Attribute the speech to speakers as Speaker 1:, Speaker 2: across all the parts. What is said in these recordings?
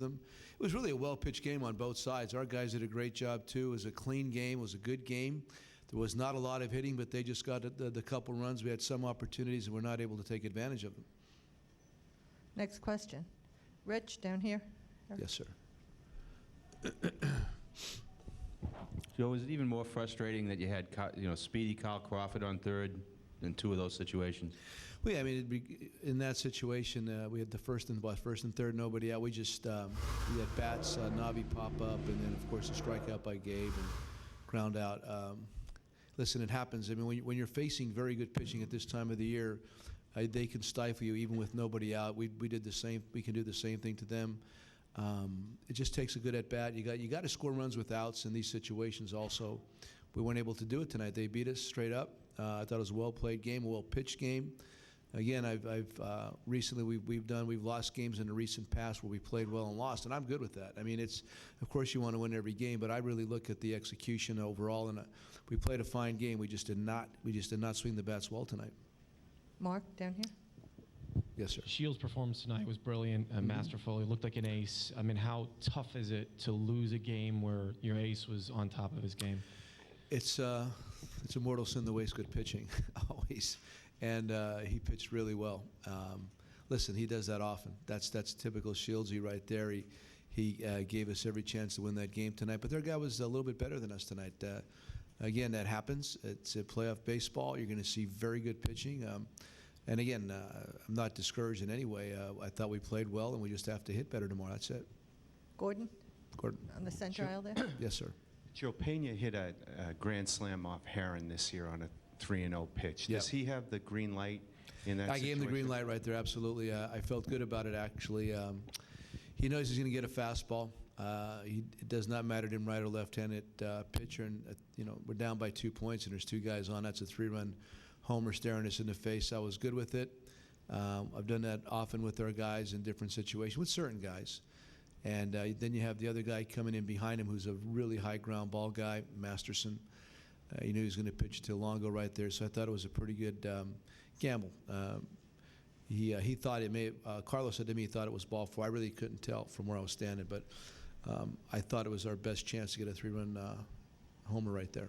Speaker 1: them. It was really a well-pitched game on both sides. Our guys did a great job, too. It was a clean game. It was a good game. There was not a lot of hitting, but they just got the couple runs. We had some opportunities, and we're not able to take advantage of them.
Speaker 2: Next question. Rich, down here.
Speaker 1: Yes, sir.
Speaker 3: Joe, is it even more frustrating that you had, speedy Kyle Crawford on third in two of those situations?
Speaker 1: Well, yeah, I mean, in that situation, we had the first and third, nobody out. We just we had bats, Navi pop up, and then of course a strikeout by Gabe and ground out. Listen, it happens. I mean, when you're facing very good pitching at this time of the year, they can stifle you even with nobody out. We did the same. We can do the same thing to them. It just takes a good at bat. You got to score runs with outs in these situations. Also, we weren't able to do it tonight. They beat us straight up. I thought it was a well-played game, a well-pitched game. Again, recently we've lost games in the recent past where we played well and lost, and I'm good with that. I mean, of course you want to win every game, but I really look at the execution overall, and we played a fine game. We just did not swing the bats well tonight.
Speaker 2: Mark, down here.
Speaker 1: Yes, sir.
Speaker 4: Shields' performance tonight was brilliant, masterful. He looked like an ace. I mean, how tough is it to lose a game where your ace was on top of his game?
Speaker 1: It's a mortal sin to waste good pitching, always. And he pitched really well. Listen, he does that often. That's typical Shieldsy right there. He gave us every chance to win that game tonight. But their guy was a little bit better than us tonight. Again, that happens. It's a playoff baseball. You're going to see very good pitching. And again, I'm not discouraged in any way. I thought we played well, and we just have to hit better tomorrow. That's it.
Speaker 2: Gordon?
Speaker 1: Gordon.
Speaker 2: On the center aisle there?
Speaker 1: Yes, sir.
Speaker 5: Joe, Pena hit a grand slam off Heron this year on a 3-0 pitch.
Speaker 1: Yep.
Speaker 5: Does he have the green light in that situation?
Speaker 1: I gave him the green light right there, absolutely. I felt good about it, actually. He knows he's going to get a fastball. It does not matter to him right or left-handed pitcher. And, we're down by 2 points, and there's two guys on. That's a 3-run homer staring us in the face. I was good with it. I've done that often with our guys in different situations, with certain guys. And then you have the other guy coming in behind him who's a really high ground ball guy, Masterson. He knew he was going to pitch to Longo right there, so I thought it was a pretty good gamble. He thought it may. Carlos said to me he thought it was ball 4. I really couldn't tell from where I was standing, but I thought it was our best chance to get a 3-run homer right there.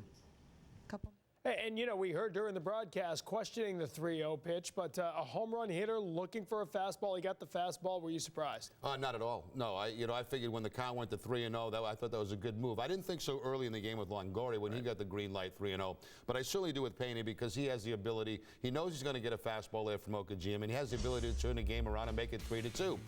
Speaker 2: Couple.
Speaker 6: And, we heard during the broadcast questioning the 3-0 pitch, but a home run hitter looking for a fastball. He got the fastball. Were you surprised?
Speaker 7: Not at all. No, I figured when the count went to 3-0, I thought that was a good move. I didn't think so early in the game with Longoria when he got the green light 3-0. But I certainly do with Pena because he has the ability. He knows he's going to get a fastball there from Okajima, and he has the ability to turn the game around and make it 3-2.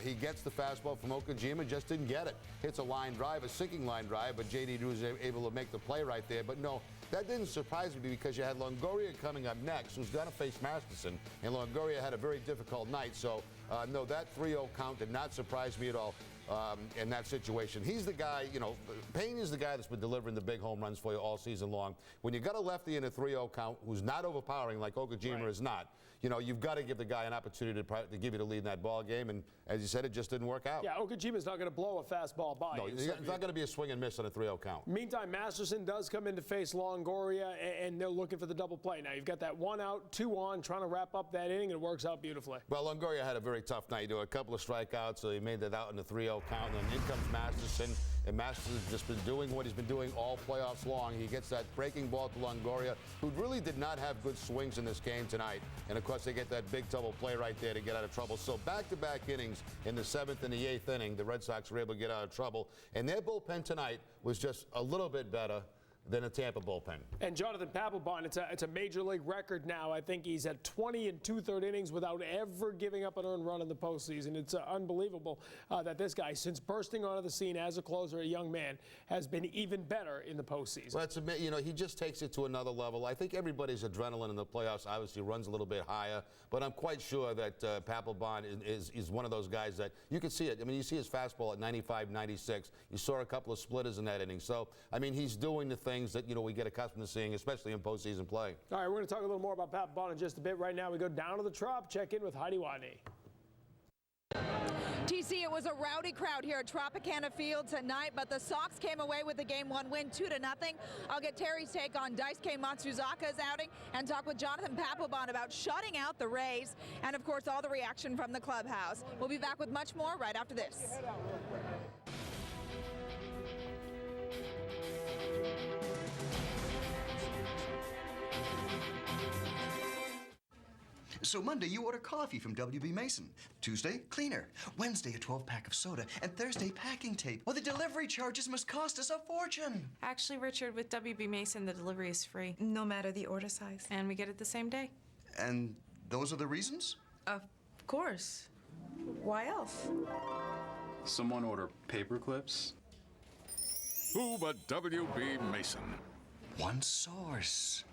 Speaker 7: He gets the fastball from Okajima, just didn't get it. Hits a line drive, a sinking line drive, but J.D. Drew was able to make the play right there. But no, that didn't surprise me because you had Longoria coming up next, who's going to face Masterson, and Longoria had a very difficult night. So, no, that 3-0 count did not surprise me at all in that situation. He's the guy, Payne is the guy that's been delivering the big home runs for you all season long. When you got a lefty in a 3-0 count who's not overpowering like Okajima is not, you've got to give the guy an opportunity to give you the lead in that ball game. And as you said, it just didn't work out.
Speaker 6: Yeah, Okajima's not going to blow a fastball by.
Speaker 7: No, it's not going to be a swing and miss on a 3-0 count.
Speaker 6: Meantime, Masterson does come in to face Longoria, and they're looking for the double play. Now, you've got that 1 out, 2 on, trying to wrap up that inning, and it works out beautifully.
Speaker 7: Well, Longoria had a very tough night. A couple of strikeouts, so he made that out in the 3-0 count, and then in comes Masterson, and Masterson's just been doing what he's been doing all playoffs long. He gets that breaking ball to Longoria, who really did not have good swings in this game tonight. And, of course, they get that big double play right there to get out of trouble. So back-to-back innings in the 7th and the 8th inning, the Red Sox were able to get out of trouble. And their bullpen tonight was just a little bit better than a Tampa bullpen. And
Speaker 6: Jonathan Papelbon, it's a major league record now. I think he's at 20 2/3 innings without ever giving up an earned run in the postseason. It's unbelievable that this guy, since bursting onto the scene as a closer, a young man, has been even better in the postseason.
Speaker 7: Well, he just takes it to another level. I think everybody's adrenaline in the playoffs obviously runs a little bit higher, but I'm quite sure that Papelbon is one of those guys that you can see it. I mean, you see his fastball at 95, 96. You saw a couple of splitters in that inning. So, I mean, he's doing the things that, we get accustomed to seeing, especially in postseason play.
Speaker 6: All right, we're going to talk a little more about Papelbon in just a bit. Right now, we go down to the Trop, check in with Heidi Watney.
Speaker 8: TC, it was a rowdy crowd here at Tropicana Field tonight, but the Sox came away with the Game 1 win 2-0. I'll get Terry's take on Daisuke Matsuzaka's outing and talk with Jonathan Papelbon about shutting out the Rays and, of course, all the reaction from the clubhouse. We'll be back with much more right after this.
Speaker 9: So Monday, you order coffee from WB Mason. Tuesday, cleaner. Wednesday, a 12-pack of soda. And Thursday, packing tape. Well, the delivery charges must cost us a fortune.
Speaker 10: Actually, Richard, with WB Mason, the delivery is free.
Speaker 2: No matter the order size.
Speaker 10: And we get it the same day.
Speaker 9: And those are the reasons?
Speaker 10: Of course. Why else?
Speaker 11: Someone order paper clips?
Speaker 12: Who but WB Mason?
Speaker 9: One source.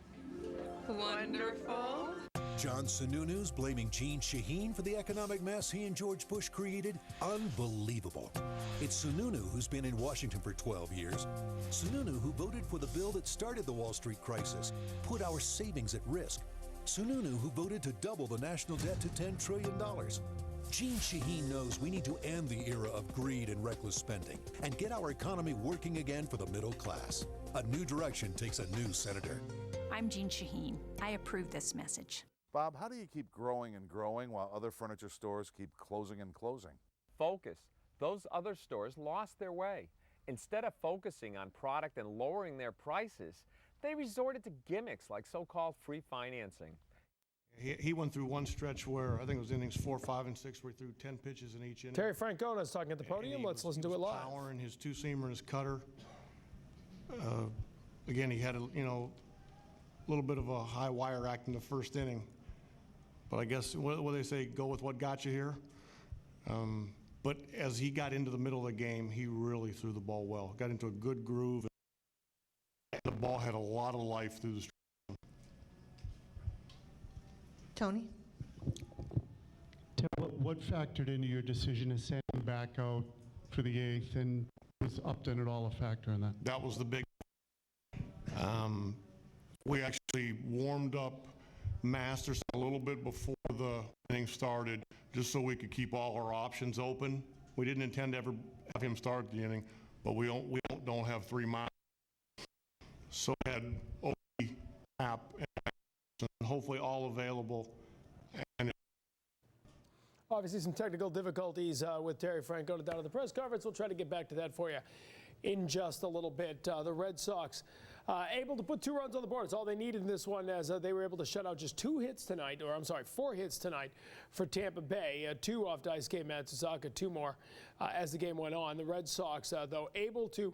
Speaker 10: Wonderful.
Speaker 13: John Sununu's blaming Gene Shaheen for the economic mess he and George Bush created? Unbelievable. It's Sununu who's been in Washington for 12 years. Sununu who voted for the bill that started the Wall Street crisis, put our savings at risk. Sununu who voted to double the national debt to $10 trillion. Gene Shaheen knows we need to end the era of greed and reckless spending and get our economy working again for the middle class. A new direction takes a new senator.
Speaker 14: I'm Gene Shaheen. I approve this message.
Speaker 12: Bob, how do you keep growing and growing while other furniture stores keep closing and closing?
Speaker 15: Focus. Those other stores lost their way. Instead of focusing on product and lowering their prices, they resorted to gimmicks like so-called free financing.
Speaker 16: He went through one stretch where I think it was innings 4, 5, and 6 where he threw 10 pitches in each inning.
Speaker 6: Terry Francona's talking at the podium. Let's listen to it live.
Speaker 16: Power and his two-seamer and his cutter. Again, he had a little bit of a high wire act in the first inning. But I guess what they say, go with what got you here. But as he got into the middle of the game, he really threw the ball well. Got into a good groove. The ball had a lot of life through the stretch.
Speaker 2: Tony?
Speaker 17: What factored into your decision to send him back out for the 8th, and was Upton at all a factor in that?
Speaker 16: That was the big. We actually warmed up Masters a little bit before the inning started, just so we could keep all our options open. We didn't intend to ever have him start the inning, but we don't have 3 miles. So we had Oki, App, and hopefully all available. And
Speaker 6: obviously some technical difficulties with Terry Francona down at the press conference. We'll try to get back to that for you in just a little bit. The Red Sox able to put 2 runs on the board. It's all they needed in this one, as they were able to shut out just 2 hits tonight, or I'm sorry, 4 hits tonight for Tampa Bay. 2 off Daisuke Matsuzaka, 2 more as the game went on. The Red Sox, though, able to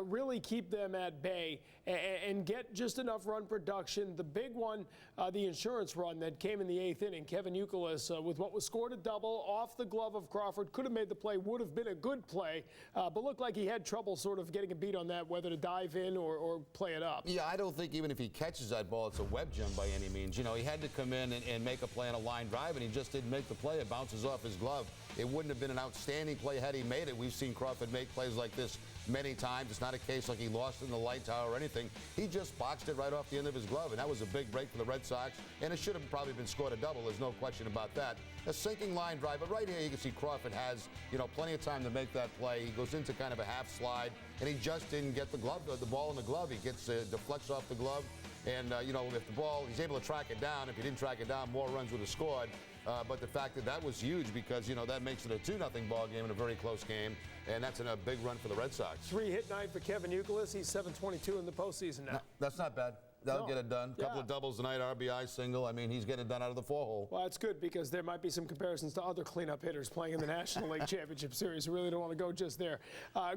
Speaker 6: really keep them at bay and get just enough run production. The big one, the insurance run that came in the 8th inning. Kevin Youkilis, with what was scored a double off the glove of Crawford, could have made the play, would have been a good play, but looked like he had trouble sort of getting a beat on that, whether to dive in or play it up.
Speaker 7: Yeah, I don't think even if he catches that ball, it's a web gem by any means. You know, he had to come in and make a play on a line drive, and he just didn't make the play. It bounces off his glove. It wouldn't have been an outstanding play had he made it. We've seen Crawford make plays like this many times. It's not a case like he lost in the light tower or anything. He just boxed it right off the end of his glove, and that was a big break for the Red Sox, and it should have probably been scored a double. There's no question about that. A sinking line drive, but right here you can see Crawford has, plenty of time to make that play. He goes into kind of a half slide, and he just didn't get the ball in the glove. He gets deflects off the glove, and if the ball, he's able to track it down. If he didn't track it down, more runs would have scored. But the fact that was huge, because that makes it a 2-0 ball game in a very close game, and that's a big run for the Red Sox.
Speaker 6: 3-hit night for Kevin Youkilis. He's 722 in the postseason now.
Speaker 7: No, that's not bad. That'll get it done. A couple of doubles tonight, RBI single. I mean, he's getting it done out of the 4-hole.
Speaker 6: Well, it's good, because there might be some comparisons to other cleanup hitters playing in the National League Championship Series. We really don't want to go just there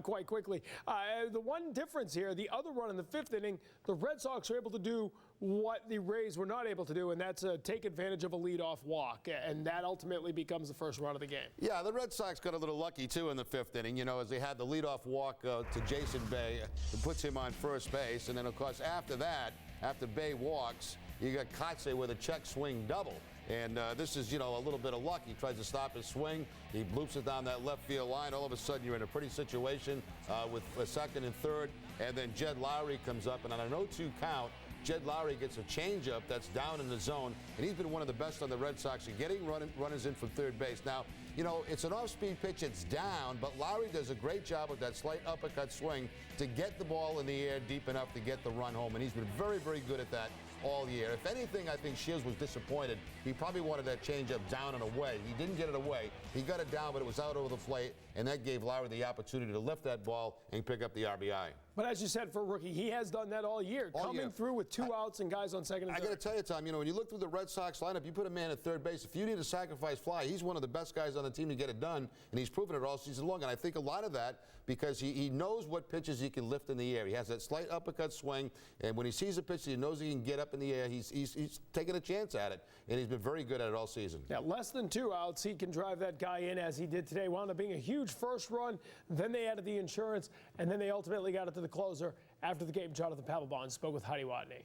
Speaker 6: quite quickly. The one difference here, the other run in the 5th inning, the Red Sox were able to do what the Rays were not able to do, and that's take advantage of a leadoff walk, and that ultimately becomes the first run of the game. Yeah, the Red Sox got a little lucky, too, in the 5th inning, as they had the leadoff walk to Jason Bay, who puts him on first base, and then, of course, after that, after Bay walks, you got Kotze with a check swing double. And this is, a little bit of luck. He tries to stop his swing. He bloops it down that left field line. All of a sudden, you're in a pretty situation with a second and third. And then Jed Lowry comes up, and on an 0-2 count, Jed Lowry gets a changeup that's down in the zone, and he's been one of the best on the Red Sox at getting runners in from third base. Now,
Speaker 7: you know, it's an off-speed pitch, it's down, but Lowry does a great job with that slight uppercut swing to get the ball in the air deep enough to get the run home, and he's been very, very good at that all year. If anything, I think Shields was disappointed. He probably wanted that changeup down and away. He didn't get it away. He got it down, but it was out over the plate, and that gave Lowry the opportunity to lift that ball and pick up the RBI.
Speaker 6: But as you said, for a rookie, he has done that all year, coming through with 2 outs and guys on second and third.
Speaker 7: I got to tell you, Tom, you know, when you look through the Red Sox lineup, you put a man at third base. If you need a sacrifice fly, he's one of the best guys on the team to get it done, and he's proven it all season long. And I think a lot of that because he knows what pitches he can lift in the air. He has that slight uppercut swing, and when he sees a pitch that he knows he can get up in the air, he's taking a chance at it, and he's been very good at it all season.
Speaker 6: Yeah, less than 2 outs, he can drive that guy in as he did today. Wound up being a huge first run. Then they added the insurance, and then they ultimately got it to the closer. After the game, Jonathan Papelbon spoke with Heidi Watney.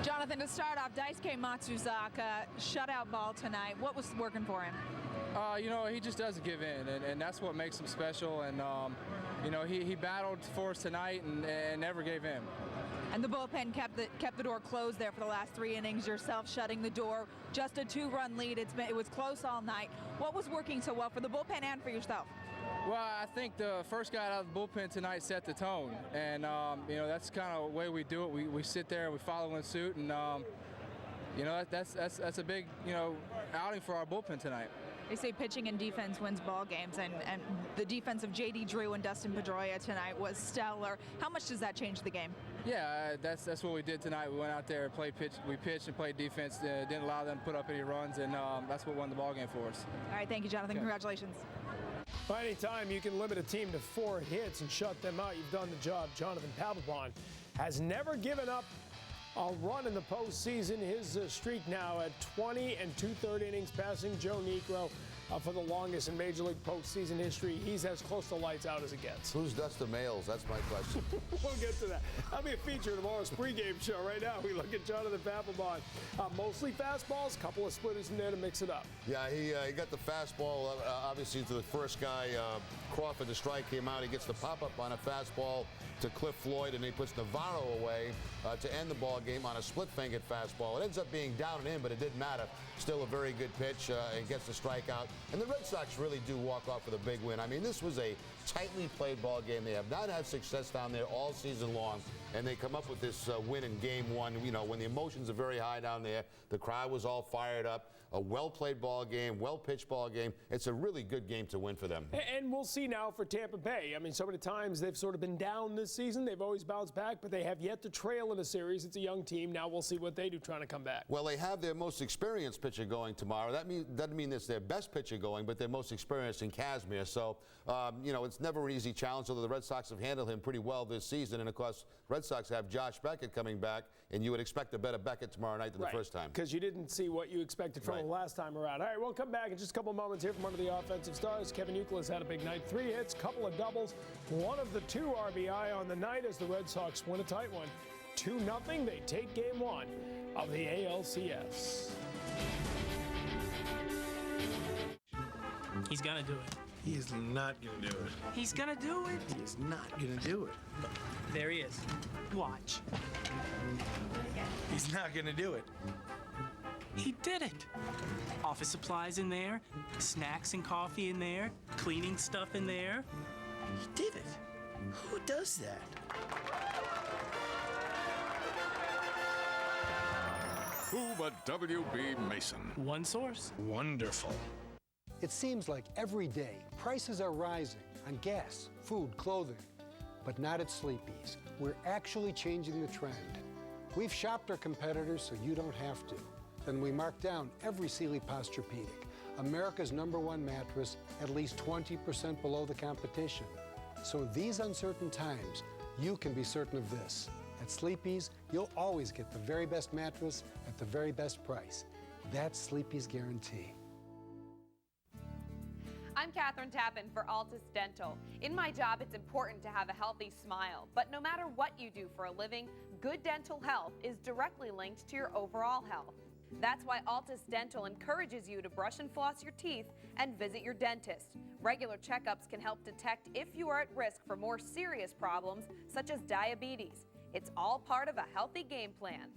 Speaker 8: Jonathan, to start off, Daisuke Matsuzaka, shutout ball tonight. What was working for him?
Speaker 18: You know, he just doesn't give in, and that's what makes him special. And, you know, he battled for us tonight and never gave in.
Speaker 8: And the bullpen kept the door closed there for the last 3 innings, yourself shutting the door. Just a 2-run lead. It was close all night. What was working so well for the bullpen and for yourself?
Speaker 18: Well, I think the first guy out of the bullpen tonight set the tone, and you know, that's kind of the way we do it. We sit there and we follow in suit, and you know, that's a big, you know, outing for our bullpen tonight.
Speaker 8: They say pitching and defense wins ball games, and the defense of J.D. Drew and Dustin Pedroia tonight was stellar. How much does that change the game?
Speaker 18: Yeah, that's what we did tonight. We went out there and we pitched and played defense. Didn't allow them to put up any runs, and that's what won the ball game for us.
Speaker 8: All right, thank you, Jonathan.
Speaker 18: Okay.
Speaker 8: Congratulations.
Speaker 6: Anytime you can limit a team to 4 hits and shut them out, you've done the job. Jonathan Papelbon has never given up a run in the postseason. His streak now at 20 2/3 innings, passing Joe Niekro for the longest in Major League postseason history. He's as close to lights out as it gets.
Speaker 7: Who's Dustin Mayles? That's my question.
Speaker 6: We'll get to that. That'll be a feature in tomorrow's pregame show. Right now, we look at Jonathan Papelbon. Mostly fastballs, couple of splitters in there to mix it up.
Speaker 7: Yeah, he got the fastball, obviously, to the first guy, Crawford. The strike came out. He gets the pop-up on a fastball to Cliff Floyd, and he puts Navarro away to end the ball game on a split-fingered fastball. It ends up being down and in, but it didn't matter. Still a very good pitch, and gets the strikeout. And the Red Sox really do walk off with a big win. I mean, this was a tightly played ball game. They have not had success down there all season long, and they come up with this win in game 1. You know, when the emotions are very high down there, the crowd was all fired up. A well-played ball game, well-pitched ball game. It's a really good game to win for them.
Speaker 6: And we'll see now for Tampa Bay. I mean, so many times they've sort of been down this season. They've always bounced back, but they have yet to trail in a series. It's a young team. Now we'll see what they do trying to come back.
Speaker 7: Well, they have their most experienced pitcher going tomorrow. That doesn't mean it's their best pitcher going, but their most experienced in Kazmir. So, you know, it's never an easy challenge, although the Red Sox have handled him pretty well this season. And, of course, Red Sox have Josh Beckett coming back, and you would expect a better Beckett tomorrow night than the first time.
Speaker 6: Because you didn't see what you expected from him last time around. All right, we'll come back in just a couple moments here from one of the offensive stars. Kevin Youkilis had a big night. 3 hits, couple of doubles, one of the 2 RBI on the night as the Red Sox win a tight one. 2-0. They take game 1 of the ALCS.
Speaker 19: He's gonna do it.
Speaker 20: He is not gonna do it.
Speaker 19: He's gonna do it.
Speaker 20: He is not gonna do it.
Speaker 19: There he is. Watch.
Speaker 20: He's not gonna do it.
Speaker 19: He did it. Office supplies in there, snacks and coffee in there, cleaning stuff in there.
Speaker 20: He did it. Who does that?
Speaker 21: Who but W.B. Mason?
Speaker 19: One source.
Speaker 20: Wonderful.
Speaker 22: It seems like every day prices are rising on gas, food, clothing, but not at Sleepy's. We're actually changing the trend. We've shopped our competitors so you don't have to. Then we mark down every Sealy Posturepedic, America's #1 mattress, at least 20% below the competition. So in these uncertain times, you can be certain of this. At Sleepy's, you'll always get the very best mattress at the very best price. That's Sleepy's guarantee.
Speaker 23: I'm Catherine Tappan for Altus Dental. In my job, it's important to have a healthy smile, but no matter what you do for a living, good dental health is directly linked to your overall health. That's why Altus Dental encourages you to brush and floss your teeth and visit your dentist. Regular checkups can help detect if you are at risk for more serious problems such as diabetes. It's all part of a healthy game plan.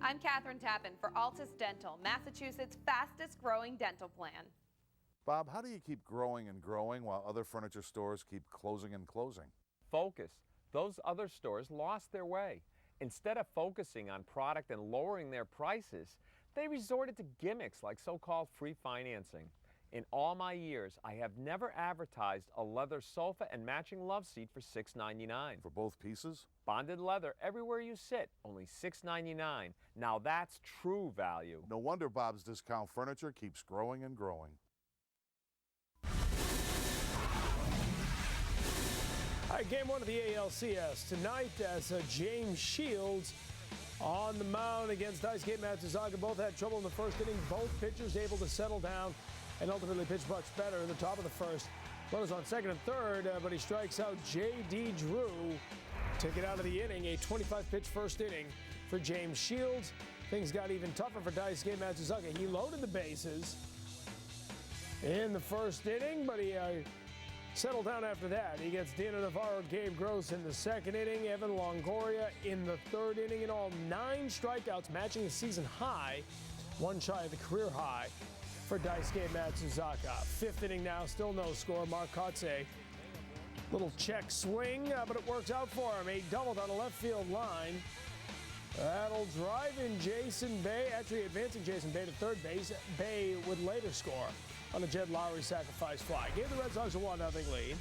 Speaker 23: I'm Katherine Tappan for Altus Dental, Massachusetts' fastest growing dental plan.
Speaker 12: Bob, how do you keep growing and growing while other furniture stores keep closing and closing?
Speaker 15: Focus. Those other stores lost their way. Instead of focusing on product and lowering their prices, they resorted to gimmicks like so-called free financing. In all my years, I have never advertised a leather sofa and matching love seat for $6.99.
Speaker 12: For both pieces?
Speaker 15: Bonded leather everywhere you sit, only $6.99. Now that's true value.
Speaker 12: No wonder Bob's Discount Furniture keeps growing and growing.
Speaker 6: All right, game one of the ALCS tonight as James Shields on the mound against Daisuke Matsuzaka. Both had trouble in the first inning. Both pitchers able to settle down and ultimately pitch much better in the top of the first. Runners on second and third, but he strikes out J.D. Drew to get out of the inning. A 25-pitch first inning for James Shields. Things got even tougher for Daisuke Matsuzaka. He loaded the bases in the first inning, but he settled down after that. He gets Dino Navarro, Gabe Gross in the second inning, Evan Longoria in the third inning. In all, 9 strikeouts, matching the season high, one shy of the career high for Daisuke Matsuzaka. Fifth inning now, still no score. Mark Kotze, little check swing, but it works out for him. A double down the left field line. That'll drive in Jason Bay, actually advancing Jason Bay to third base. Bay would later score on a Jed Lowry sacrifice fly. Gave the Red Sox a 1-0 lead.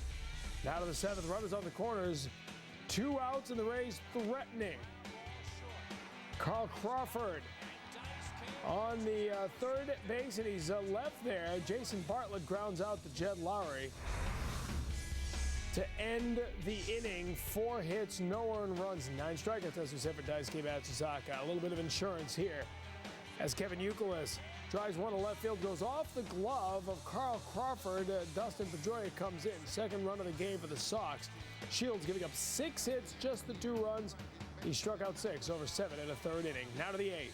Speaker 6: Now to the seventh, runners on the corners. 2 outs and the Rays threatening. Carl Crawford on the third base, and he's left there. Jason Bartlett grounds out to Jed Lowry to end the inning. 4 hits, no earned runs, 9 strikeouts, as we said, for Daisuke Matsuzaka. A little bit of insurance here as Kevin Youkilis drives one to left field, goes off the glove of Carl Crawford. Dustin Pedroia comes in. Second run of the game for the Sox. Shields giving up 6 hits, just the 2 runs. He struck out 6 over 7 in the third inning. Now to the 8th.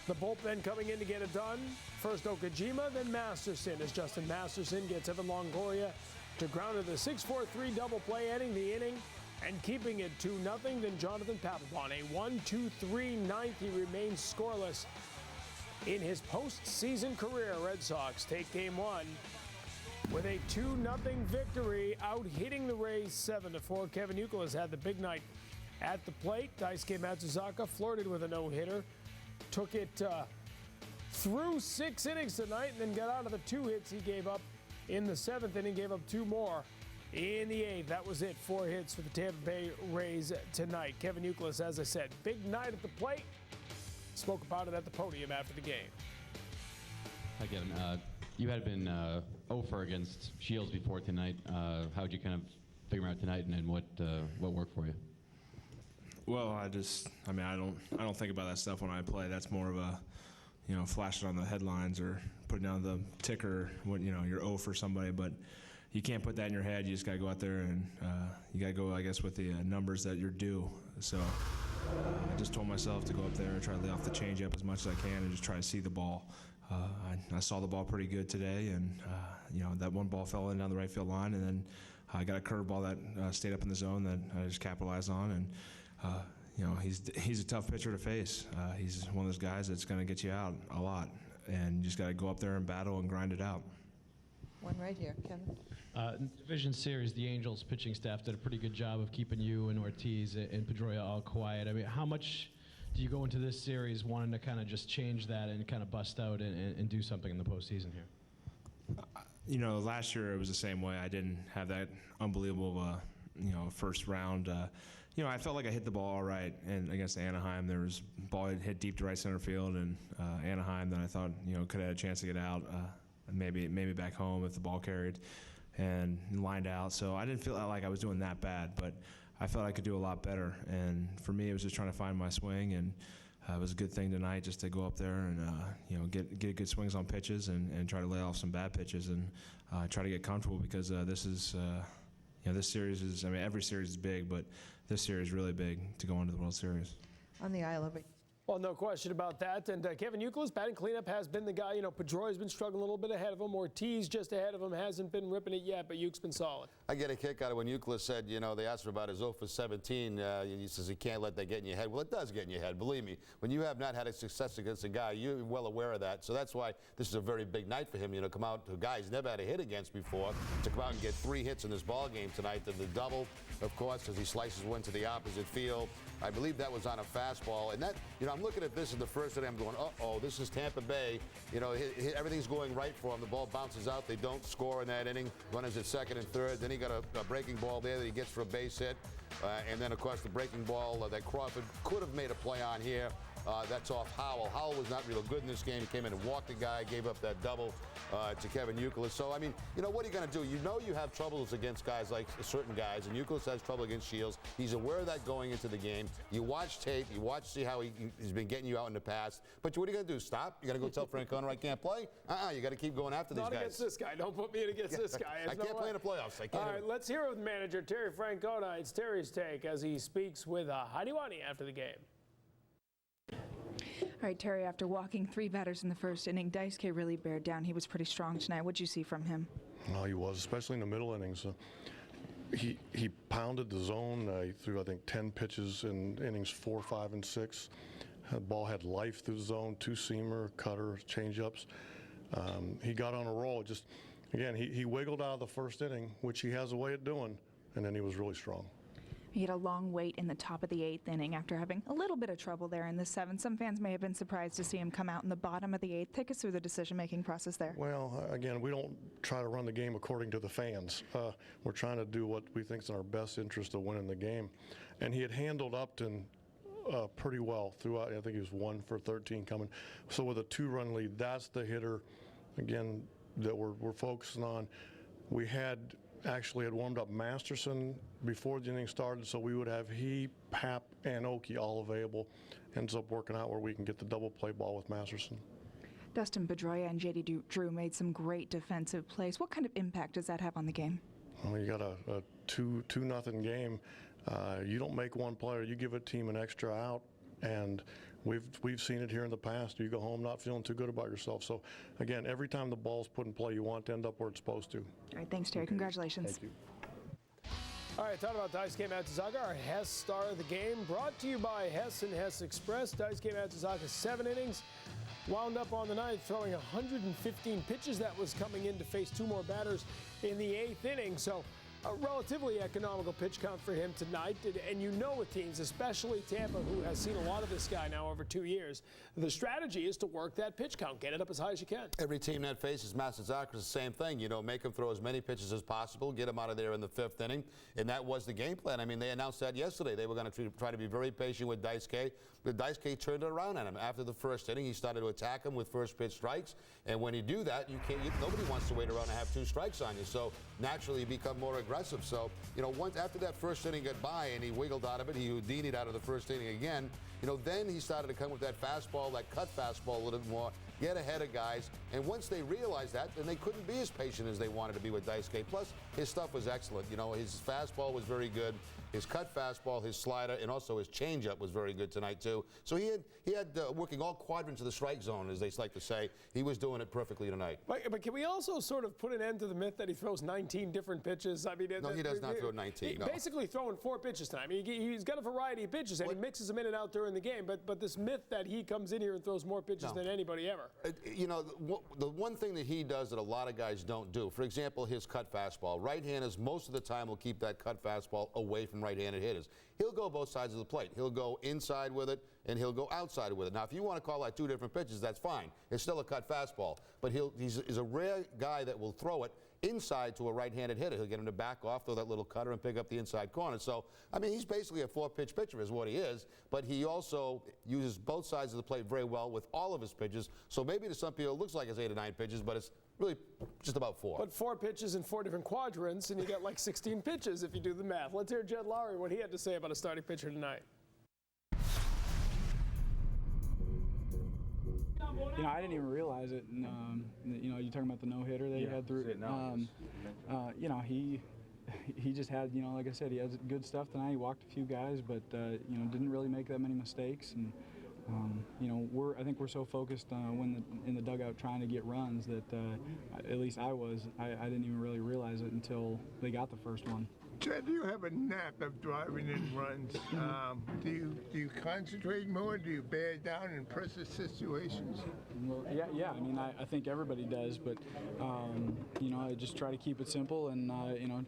Speaker 6: The bullpen coming in to get it done. First Okajima, then Masterson, as Justin Masterson gets Evan Longoria to ground to the 6-4-3 double play, ending the inning and keeping it 2-0. Then Jonathan Papelbon, a 1-2-3 ninth. He remains scoreless in his postseason career. Red Sox take game 1 with a 2-0 victory, out hitting the Rays 7-4. Kevin Youkilis had the big night at the plate. Daisuke Matsuzaka flirted with a no-hitter. Took it through 6 innings tonight and then got out of the 2 hits he gave up in the 7th inning, gave up 2 more in the 8th. That was it. 4 hits for the Tampa Bay Rays tonight. Kevin Youkilis, as I said, big night at the plate. Spoke about it at the podium after the game.
Speaker 3: Hi, Kevin. You had been 0-for against Shields before tonight. How would you kind of figure out tonight, and what worked for you?
Speaker 4: Well, I don't think about that stuff when I play. That's more of a, flashing on the headlines or putting down the ticker when, you're 0 for somebody. But you can't put that in your head. You just got to go out there and you got to go, I guess, with the numbers that you're due. So I just told myself to go up there and try to lay off the changeup as much as I can and just try to see the ball. I saw the ball pretty good today, and that one ball fell in down the right field line, and then I got a curveball that stayed up in the zone that I just capitalized on. And he's a tough pitcher to face. He's one of those guys that's going to get you out a lot, and you just got to go up there and battle and grind it out.
Speaker 2: One right here, Kevin.
Speaker 5: In the Division Series, the Angels pitching staff did a pretty good job of keeping you and Ortiz and Pedroia all quiet. I mean, how much do you go into this series wanting to kind of just change that and kind of bust out and do something in the postseason here?
Speaker 4: Last year it was the same way. I didn't have that unbelievable, first round. I felt like I hit the ball all right, and against Anaheim, there was ball hit deep to right center field, and Anaheim that I thought could have had a chance to get out, maybe back home if the ball carried, and lined out. So I didn't feel like I was doing that bad, but I felt I could do a lot better. And for me, it was just trying to find my swing, and it was a good thing tonight just to go up there and get good swings on pitches and try to lay off some bad pitches and try to get comfortable, because this is. This series every series is big, but this series is really big to go into the World Series.
Speaker 2: On the aisle over.
Speaker 6: Well, no question about that. And Kevin Youkilis, batting cleanup, has been the guy. You know, Pedroia's been struggling a little bit ahead of him. Ortiz just ahead of him, hasn't been ripping it yet, but Yuke's been solid.
Speaker 7: I get a kick out of when Youkilis said, you know, they asked him about his 0 for 17. He says you can't let that get in your head. Well, it does get in your head, believe me. When you have not had a success against a guy, you're well aware of that. So that's why this is a very big night for him. You know, come out to a guy he's never had a hit against before, to come out and get 3 hits in this ball game tonight. The double, of course, because he slices one to the opposite field. I believe that was on a fastball. And that, you know, I'm looking at this in the first inning. I'm going, uh-oh, this is Tampa Bay. You know, everything's going right for him. The ball bounces out. They don't score in that inning. Runners at second and third. Then he got a breaking ball there that he gets for a base hit. And then, of course, the breaking ball that Crawford could have made a play on here. That's off Howell. Howell was not real good in this game. He came in and walked the guy, gave up that double to Kevin Youkilis. So, I mean, you know, what are you going to do? You know you have troubles against guys like certain guys, and Youkilis has trouble against Shields. He's aware of that going into the game. You watch tape. You watch, see how he's been getting you out in the past. But what are you going to do? Stop? You got to go tell Francona I can't play? You got to keep going after these guys.
Speaker 6: Not against this guy. Don't put me in against this guy.
Speaker 7: I can't play in the playoffs. I can't.
Speaker 6: All right, let's hear it with manager Terry Francona. It's Terry's take as he speaks with Heidi Wani after the game.
Speaker 1: All right, Terry, after walking 3 batters in the first inning, Daisuke really bared down. He was pretty strong tonight. What did you see from him?
Speaker 16: Oh, he was, especially in the middle innings. He pounded the zone. He threw, I think, 10 pitches in innings 4, 5, and 6. The ball had life through the zone, 2-seamer, cutter, changeups. He got on a roll. Just, again, he wiggled out of the first inning, which he has a way of doing, and then he was really strong.
Speaker 1: He had a long wait in the top of the 8th inning after having a little bit of trouble there in the 7th. Some fans may have been surprised to see him come out in the bottom of the 8th. Take us through the decision-making process there.
Speaker 16: Well, again, we don't try to run the game according to the fans. We're trying to do what we think is in our best interest of winning the game. And he had handled Upton pretty well throughout. I think he was 1 for 13 coming. So with a 2-run lead, that's the hitter, again, that we're focusing on. We actually had warmed up Masterson before the inning started, so we would have he, Pap, and Oki all available. Ends up working out where we can get the double play ball with Masterson.
Speaker 1: Dustin Pedroia and J.D. Drew made some great defensive plays. What kind of impact does that have on the game?
Speaker 16: Well, you got a 2-0 game. You don't make one player, you give a team an extra out, and we've seen it here in the past. You go home not feeling too good about yourself. So, again, every time the ball's put in play, you want to end up where it's supposed to.
Speaker 1: All right, thanks, Terry. Congratulations.
Speaker 16: Thank you.
Speaker 6: All right, talking about Daisuke Matsuzaka, our Hess star of the game, brought to you by Hess and Hess Express. Daisuke Matsuzaka, 7 innings, wound up on the 9th, throwing 115 pitches. That was coming in to face 2 more batters in the 8th inning. So a relatively economical pitch count for him tonight. And you know with teams, especially Tampa, who has seen a lot of this guy now over 2 years, the strategy is to work that pitch count, get it up as high as you can. Every team that faces Matsuzaka is the same thing. You know, make him throw as many pitches as possible, get him out of there in the 5th inning. And that was the game plan. I mean, they announced that yesterday. They were going to try to be very patient with Daisuke. But Daisuke turned it around on him. After the 1st inning, he started to attack him with first pitch strikes. And when you do that, nobody wants to wait around and have 2 strikes on you. So naturally, you become more aggressive. So, you know, once after that 1st inning got by and he wiggled out of it, he Houdini'd out of the 1st inning again, you know, then he started to come with that fastball, that cut fastball a little bit more, get ahead of guys. And once they realized that, then they couldn't be as patient as they wanted to be with Daisuke. Plus, his stuff was excellent. You know, his fastball was very good. His cut fastball, his slider, and also his changeup was very good tonight, too. So he had working all quadrants of the strike zone, as they like to say. He was doing it perfectly tonight. But can we also sort of put an end to the myth that he throws 19 different pitches? I mean, no, he does not throw 19. No. Basically throwing 4 pitches tonight. I mean, he's got a variety of pitches, and he mixes them in and out during the game. But this myth that he comes in here and throws more pitches than anybody ever. You know, the one thing that he does that a lot of guys don't do, for example, his cut fastball. Right-handers most of the time will keep that cut fastball away from right-handed hitters. He'll go both sides of the plate. He'll go inside with it, and he'll go outside with it. Now, if you want to call that 2 different pitches, that's fine. It's still a cut fastball. But he's a rare guy that will throw it inside to a right-handed hitter. He'll get him to back off, throw that little cutter, and pick up the inside corner. So, I mean, he's basically a 4-pitch pitcher is what he is, but he also uses both sides of the plate very well with all of his pitches. So maybe to some people it looks like it's 8 or 9 pitches, but it's really just about 4. But 4 pitches in 4 different quadrants, and you get like 16 pitches if you do the math. Let's hear Jed Lowry, what he had to say about a starting pitcher tonight.
Speaker 9: You know, I didn't even realize it. And, you know, you're talking about the no-hitter that he had through. You know, he just had, you know, like I said, he has good stuff tonight. He walked a few guys, but, you know, didn't really make that many mistakes. And, I think we're so focused in the dugout trying to get runs that at least I didn't even really realize it until they got the first one.
Speaker 10: Chad, you have a knack of driving in runs. Do you concentrate more? Do you bear down in pressure situations?
Speaker 9: Well, yeah. I mean, I think everybody does, but I just try to keep it simple and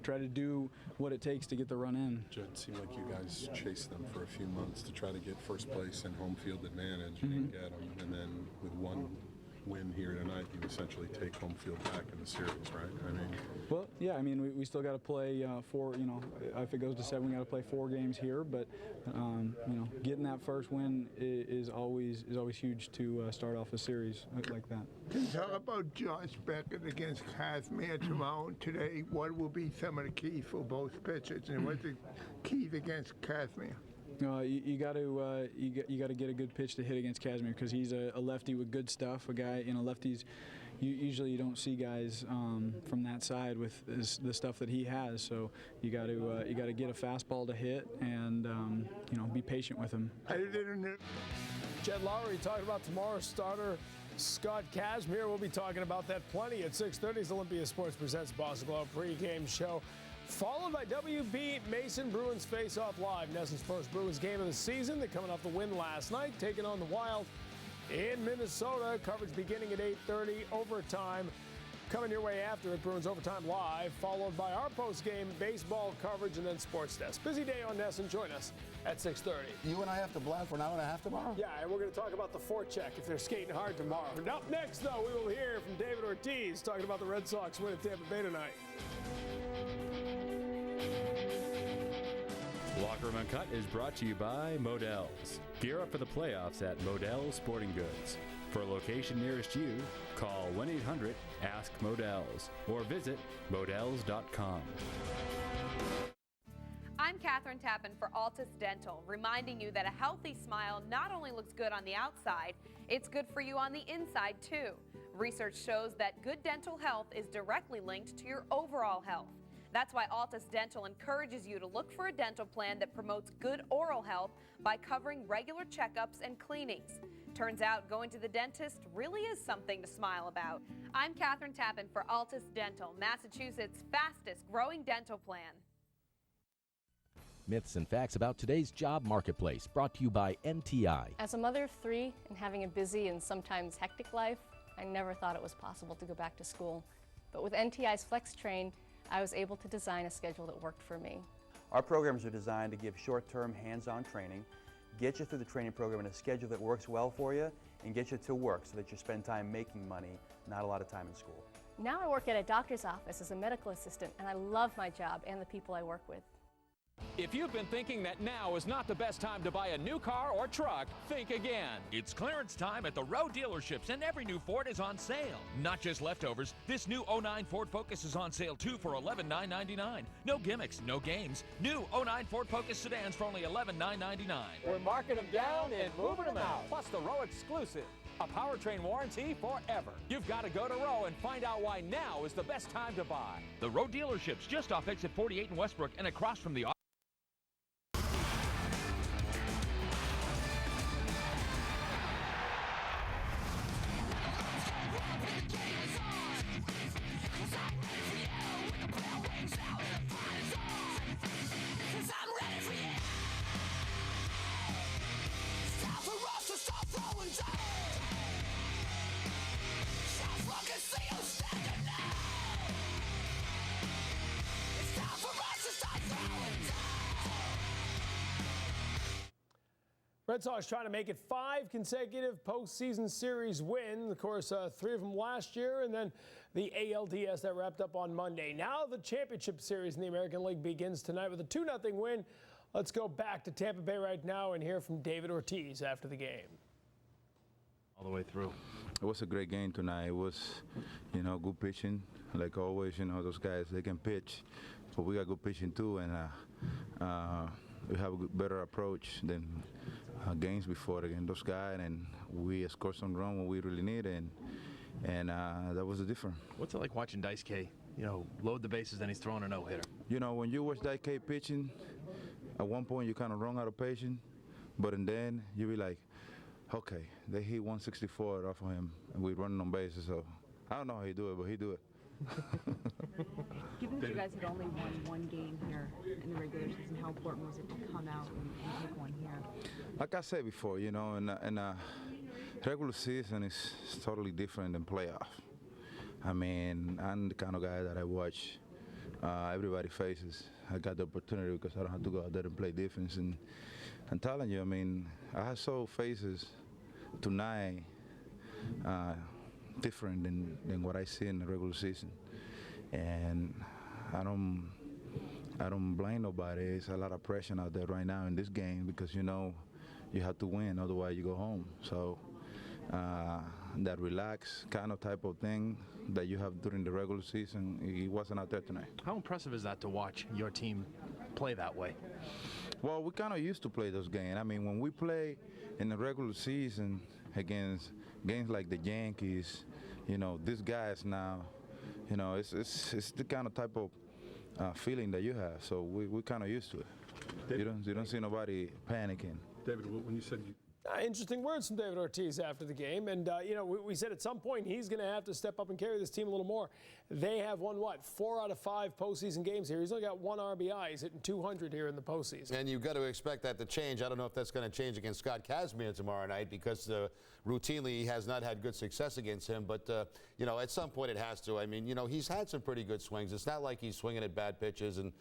Speaker 9: try to do what it takes to get the run in.
Speaker 11: It seemed like you guys chased them for a few months to try to get first place and home field advantage. You didn't get them, and then with one win here tonight, you essentially take home field back in the series, right?
Speaker 9: Well, yeah. I mean, we still got to play four. If it goes to 7, we got to play 4 games here. But getting that first win is always huge to start off a series like that.
Speaker 10: Can you talk about Josh Beckett against Casimir tomorrow and today? What will be some of the keys for both pitchers, and what's the keys against Casimir?
Speaker 9: You got to get a good pitch to hit against Casimir because he's a lefty with good stuff. A guy, lefties, usually you don't see guys from that side with the stuff that he has. So you got to get a fastball to hit and be patient with him.
Speaker 6: Jed Lowry talking about tomorrow's starter Scott Casimir. We'll be talking about that plenty at 6:30's Olympia Sports presents Boston Globe pregame show. Followed by WB Mason Bruins face-off live. NESN's first Bruins game of the season. They're coming off the win last night, taking on the Wild in Minnesota. Coverage beginning at 8:30. Overtime coming your way after it. Bruins Overtime Live, followed by our post-game baseball coverage and then Sports Desk. Busy day on NESN. Join us at 6:30.
Speaker 13: You and I have to blab for an hour and a half tomorrow?
Speaker 6: Yeah, and we're going to talk about the forecheck if they're skating hard tomorrow. And up next, though, we will hear from David Ortiz talking about the Red Sox win at Tampa Bay tonight.
Speaker 24: Locker Room Uncut is brought to you by Modell's. Gear up for the playoffs at Modell's Sporting Goods. For a location nearest you, call 1-800-ASK-MODELLS or visit modells.com.
Speaker 23: I'm Katherine Tappan for Altus Dental, reminding you that a healthy smile not only looks good on the outside, it's good for you on the inside too. Research shows that good dental health is directly linked to your overall health. That's why Altus Dental encourages you to look for a dental plan that promotes good oral health by covering regular checkups and cleanings. Turns out going to the dentist really is something to smile about. I'm Katherine Tappan for Altus Dental, Massachusetts' fastest growing dental plan.
Speaker 25: Myths and facts about today's job marketplace, brought to you by NTI.
Speaker 26: As a mother of 3 and having a busy and sometimes hectic life, I never thought it was possible to go back to school. But with NTI's Flex Train, I was able to design a schedule that worked for me.
Speaker 27: Our programs are designed to give short-term, hands-on training, get you through the training program in a schedule that works well for you, and get you to work so that you spend time making money, not a lot of time in school.
Speaker 26: Now I work at a doctor's office as a medical assistant, and I love my job and the people I work with.
Speaker 28: If you've been thinking that now is not the best time to buy a new car or truck, think again.
Speaker 29: It's clearance time at the Rowe dealerships, and every new Ford is on sale. Not just leftovers. This new 09 Ford Focus is on sale too for $11,999. No gimmicks, no games. New 09 Ford Focus sedans for only $11,999.
Speaker 28: We're marking them down and moving them out. Plus the Rowe exclusive, a powertrain warranty forever. You've got to go to Rowe and find out why now is the best time to buy.
Speaker 29: The Rowe dealerships just off exit 48 in Westbrook and across from the
Speaker 6: Red Sox trying to make it 5 consecutive postseason series wins. Of course, 3 of them last year, and then the ALDS that wrapped up on Monday. Now the championship series in the American League begins tonight with a 2-0 win. Let's go back to Tampa Bay right now and hear from David Ortiz after the game.
Speaker 30: All the way through. It was a great game tonight. It was, good pitching. Like always, those guys, they can pitch. But we got good pitching too, and we have a better approach than games before against those guys, and we scored some runs when we really need it, and that was the difference. What's it like watching Dice K, load the bases, then he's throwing a no-hitter? When you watch Dice K pitching, at one point you kind of run out of patience, but then you be like, okay, they hit 164 off of him, and we running on bases. So I don't know how he do it, but he do it.
Speaker 8: Given that you guys had only won one game here in the regular season, how important was it to come out and take one here?
Speaker 30: Like I said before, you know, in regular season is totally different than playoff. I mean, I'm the kind of guy that I watch everybody faces. I got the opportunity because I don't have to go out there and play defense. And I'm telling you, I mean, I saw faces tonight different than what I see in the regular season. And I don't blame nobody. It's a lot of pressure out there right now in this game because, you know, you have to win, otherwise you go home. So that relaxed kind of type of thing that you have during the regular season, it wasn't out there tonight.
Speaker 5: How impressive is that to watch your team play that way?
Speaker 30: Well, we kind of used to play those games. I mean, when we play in the regular season against games like the Yankees, you know, these guys now, you know, it's the kind of type of feeling that you have. So we kind of used to it.
Speaker 11: David,
Speaker 30: you don't see nobody panicking.
Speaker 11: David, when you said you...
Speaker 6: Interesting words from David Ortiz after the game. And, you know, we said at some point he's going to have to step up and carry this team a little more. They have won, what, 4 out of 5 postseason games here. He's only got 1 RBI. He's hitting 200 here in the postseason.
Speaker 7: And you've got to expect that to change. I don't know if that's going to change against Scott Kazmir tomorrow night because routinely he has not had good success against him. But, you know, at some point it has to. I mean, you know, he's had some pretty good swings. It's not like he's swinging at bad pitches and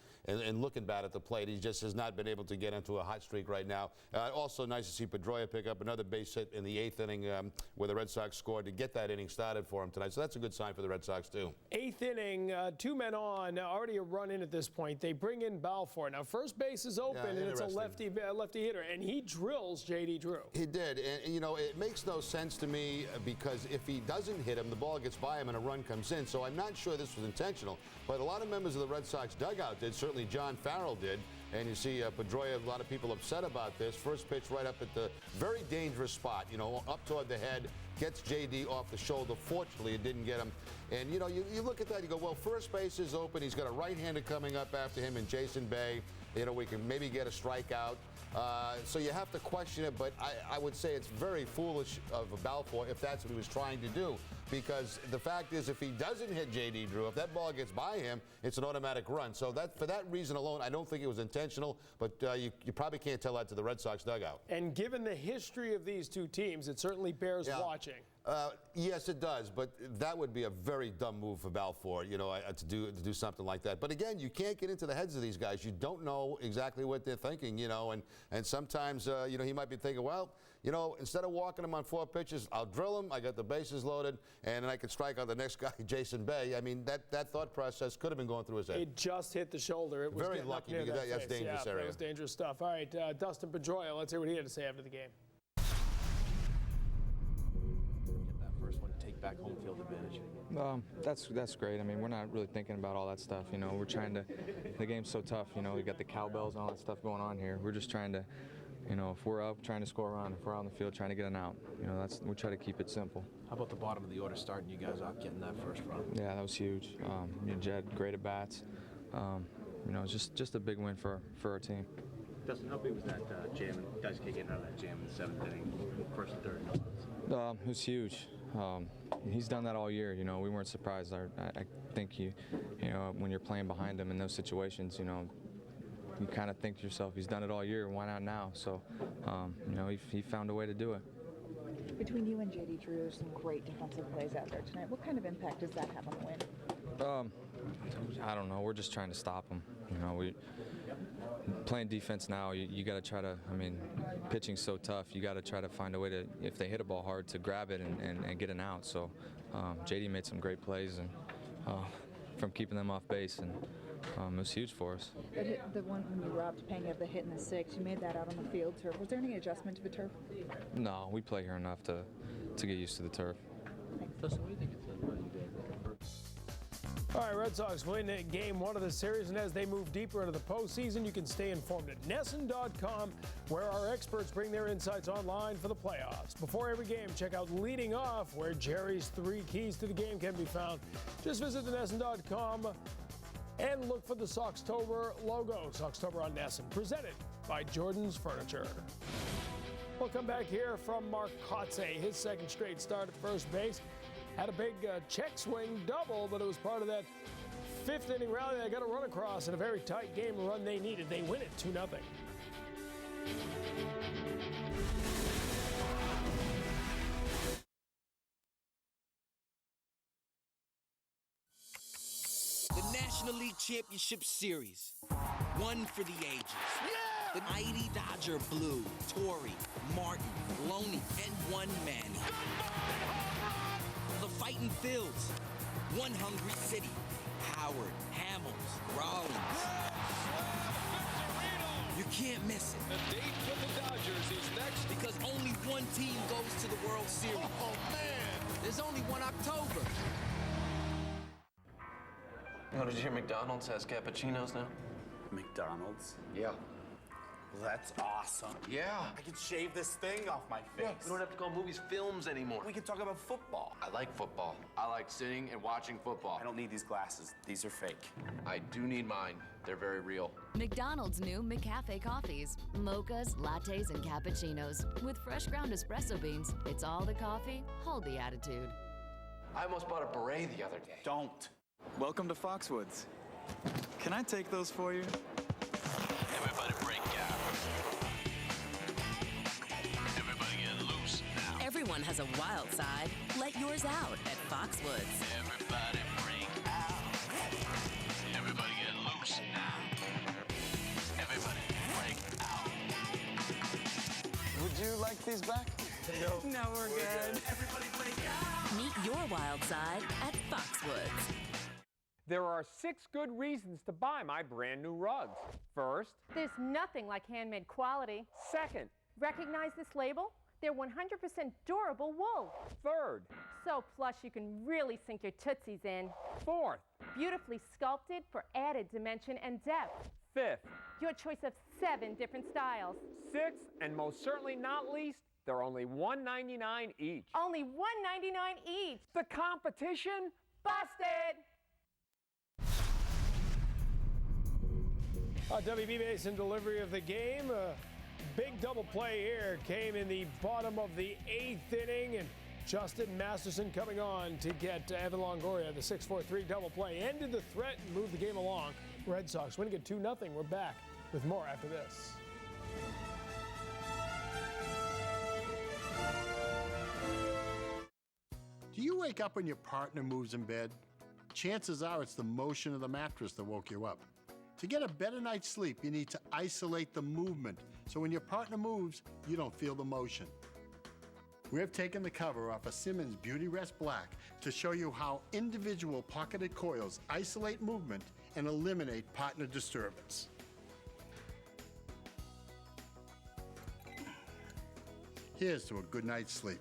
Speaker 7: looking bad at the plate. He just has not been able to get into a hot streak right now. Also nice to see Pedroia pick up another base hit in the 8th inning where the Red Sox scored to get that inning started for him tonight. So that's a good sign for the Red Sox, too.
Speaker 6: 8th inning, 2 men on, already a run in at this point. They bring in Balfour. Now, first base is open, and it's a lefty hitter, and he drills J.D. Drew.
Speaker 7: He did, and, you know, it makes no sense to me because if he doesn't hit him, the ball gets by him and a run comes in. So I'm not sure this was intentional, but a lot of members of the Red Sox dugout did. Certainly John Farrell did. And you see Pedroia, a lot of people upset about this. First pitch right up at the very dangerous spot, you know, up toward the head, gets J.D. off the shoulder. Fortunately, it didn't get him. And, you know, you look at that, you go, well, first base is open. He's got a right-hander coming up after him in Jason Bay. You know, we can maybe get a strikeout. So you have to question it, but I would say it's very foolish of Balfour if that's what he was trying to do. Because the fact is, if he doesn't hit J.D. Drew, if that ball gets by him, it's an automatic run. So for that reason alone, I don't think it was intentional, but you probably can't tell that to the Red Sox dugout.
Speaker 6: And given the history of these two teams, it certainly bears watching.
Speaker 7: Yes, it does, but that would be a very dumb move for Balfour, you know, to do something like that. But again, you can't get into the heads of these guys. You don't know exactly what they're thinking, you know, and sometimes, you know, he might be thinking, well, you know, instead of walking him on 4 pitches, I'll drill him, I got the bases loaded, and then I can strike out the next guy, Jason Bay. I mean, that thought process could have been going through his head.
Speaker 6: It just hit the shoulder. It was
Speaker 7: very lucky because that's dangerous area.
Speaker 6: That was dangerous stuff. All right, Dustin Pedroia, let's hear what he had to say after the game.
Speaker 12: Back home field advantage. That's great. I mean, we're not really thinking about all that stuff. You know, we're trying to. The game's so tough. You know, we got the cowbells and all that stuff going on here. We're just trying to, you know, if we're up, trying to score a run. If we're out on the field, trying to get an out. You know, we try to keep it simple.
Speaker 5: How about the bottom of the order starting you guys off getting that first run?
Speaker 12: Yeah, that was huge. You know, Jed, great at bats. You know, it's just a big win for our team.
Speaker 14: Dustin, how big was that jam? You guys getting out of that jam in the 7th inning, first and third?
Speaker 12: It was huge. He's done that all year. You know, we weren't surprised. I think you know, when you're playing behind him in those situations, you know, you kind of think to yourself, he's done it all year. Why not now? So, you know, he found a way to do it.
Speaker 1: Between you and J.D. Drew, there's some great defensive plays out there tonight. What kind of impact does that have on the win?
Speaker 12: I don't know. We're just trying to stop him. You know, playing defense now, you got to try to, I mean, pitching's so tough. You got to try to find a way to, if they hit a ball hard, to grab it and get an out. So J.D. made some great plays and from keeping them off base, and it was huge for us.
Speaker 1: The one when you robbed Pena of the hit in the 6th, you made that out on the field turf. Was there any adjustment to the turf?
Speaker 12: No, we play here enough to get used to the turf.
Speaker 14: Dustin, what do you think it's about you, Dave?
Speaker 6: All right, Red Sox win game 1 of the series, and as they move deeper into the postseason, you can stay informed at NESN.com, where our experts bring their insights online for the playoffs. Before every game, check out Leading Off, where Jerry's 3 keys to the game can be found. Just visit the NESN.com and look for the Soxtober logo. Soxtober on NESN, presented by Jordan's Furniture. We'll come back here from Mark Kotze. His second straight start at first base. Had a big check swing double, but it was part of that fifth inning rally they got to run across in a very tight game, a run they needed. They win it 2-0.
Speaker 2: The National League Championship Series. One for the ages. The mighty Dodger Blue, Torrey, Martin, Loney, and one Manny. The fighting Phils. One hungry city. Howard, Hamels, Rollins. You can't miss it. The date for the Dodgers is next. Because only one team goes to the World Series. Oh, man. There's only one October.
Speaker 3: Oh, did you hear McDonald's has cappuccinos now?
Speaker 4: McDonald's?
Speaker 3: Yeah.
Speaker 4: That's awesome.
Speaker 3: Yeah.
Speaker 4: I can shave this thing off my face.
Speaker 3: We don't have to call movies films anymore.
Speaker 4: We can talk about football.
Speaker 3: I like football. I like sitting and watching football.
Speaker 4: I don't need these glasses. These are fake.
Speaker 3: I do need mine. They're very real.
Speaker 15: McDonald's new McCafe coffees. Mochas, lattes, and cappuccinos. With fresh ground espresso beans, it's all the coffee, hold the attitude.
Speaker 3: I almost bought a beret the other day.
Speaker 4: Don't. Welcome to Foxwoods. Can I take those for you?
Speaker 29: Everybody break down. Everybody get loose now.
Speaker 15: Everyone has a wild side. Let yours out at Foxwoods.
Speaker 29: Everybody break out. Everybody get loose now. Everybody break out.
Speaker 4: Would you like these back?
Speaker 15: No, we're good.
Speaker 4: Everybody break out.
Speaker 15: Meet your wild side at Foxwoods.
Speaker 28: There are 6 good reasons to buy my brand new rugs. First,
Speaker 17: there's nothing like handmade quality.
Speaker 28: Second,
Speaker 17: recognize this label? They're 100% durable wool.
Speaker 28: Third,
Speaker 17: so plush you can really sink your tootsies in.
Speaker 28: Fourth,
Speaker 17: beautifully sculpted for added dimension and depth.
Speaker 28: Fifth,
Speaker 17: your choice of 7 different styles.
Speaker 28: Sixth, and most certainly not least, they're only $1.99 each.
Speaker 17: Only $1.99 each.
Speaker 28: The competition?
Speaker 17: Busted!
Speaker 6: WB Mason delivery of the game. Big double play here came in the bottom of the 8th inning, and Justin Masterson coming on to get Evan Longoria. The 6-4-3 double play ended the threat and moved the game along. Red Sox winning it 2-0. We're back with more after this.
Speaker 18: Do you wake up when your partner moves in bed? Chances are it's the motion of the mattress that woke you up. To get a better night's sleep, you need to isolate the movement, so when your partner moves, you don't feel the motion. We have taken the cover off a Simmons Beauty Rest Black to show you how individual pocketed coils isolate movement and eliminate partner disturbance. Here's to a good night's sleep.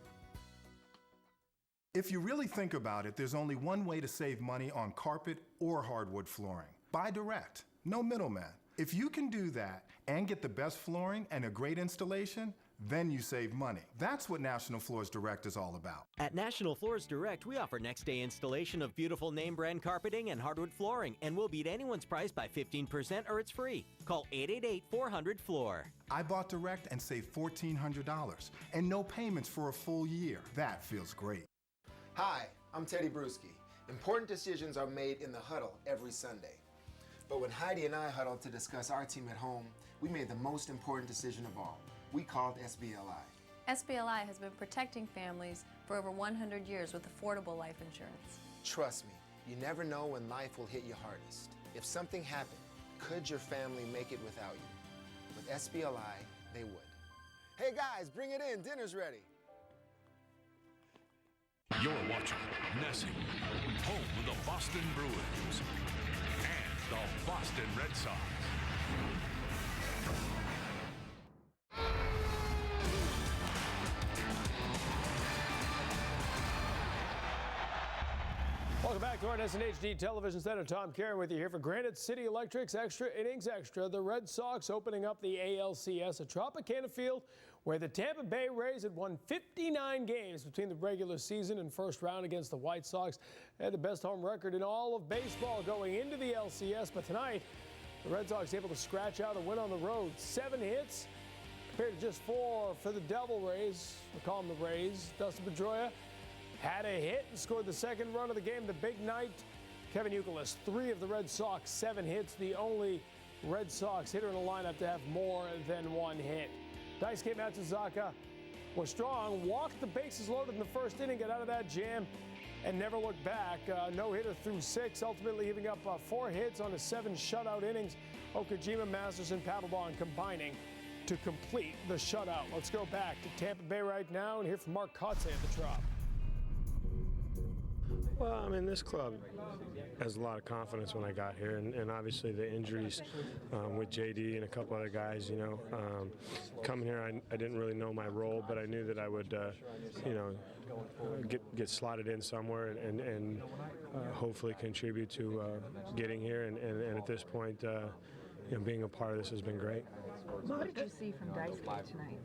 Speaker 19: If you really think about it, there's only one way to save money on carpet or hardwood flooring. Buy direct, no middleman. If you can do that and get the best flooring and a great installation, then you save money. That's what National Floors Direct is all about.
Speaker 20: At National Floors Direct, we offer next-day installation of beautiful name-brand carpeting and hardwood flooring, and we'll beat anyone's price by 15% or it's free. Call 888-400-FLOOR.
Speaker 19: I bought direct and saved $1,400, and no payments for a full year. That feels great.
Speaker 21: Hi, I'm Teddy Bruschi. Important decisions are made in the huddle every Sunday. But when Heidi and I huddled to discuss our team at home, we made the most important decision of all. We called SBLI.
Speaker 22: SBLI has been protecting families for over 100 years with affordable life insurance.
Speaker 21: Trust me, you never know when life will hit you hardest. If something happened, could your family make it without you? With SBLI, they would. Hey guys, bring it in, dinner's ready.
Speaker 31: You're watching NESN, home of the Boston Bruins and the Boston Red Sox.
Speaker 6: Welcome back to our NESN HD Television Center. Tom Karen with you here for Granite City Electric's Extra Innings Extra. The Red Sox opening up the ALCS at Tropicana Field, where the Tampa Bay Rays had won 59 games between the regular season and first round against the White Sox. They had the best home record in all of baseball going into the LCS, but tonight the Red Sox able to scratch out a win on the road. 7 hits, Compared to just 4 for the Devil Rays, we call them the Rays. Dustin Pedroia had a hit and scored the second run of the game. The big night. Kevin Youkilis, 3 of the Red Sox, 7 hits. The only Red Sox hitter in the lineup to have more than 1 hit. Daisuke Matsuzaka was strong, walked the bases loaded in the first inning, got out of that jam, and never looked back. No-hitter through 6, ultimately giving up 4 hits on his 7 shutout innings. Okajima, Masterson, Papelbon combining to complete the shutout. Let's go back to Tampa Bay right now and hear from Mark Kotze at the Trop.
Speaker 8: Well, I mean, this club has a lot of confidence when I got here, and obviously the injuries with JD and a couple other guys, you know. Coming here, I didn't really know my role, but I knew that I would, you know, get slotted in somewhere and hopefully contribute to getting here. And at this point, you know, being a part of this has been great.
Speaker 1: What did you see from Daisuke tonight?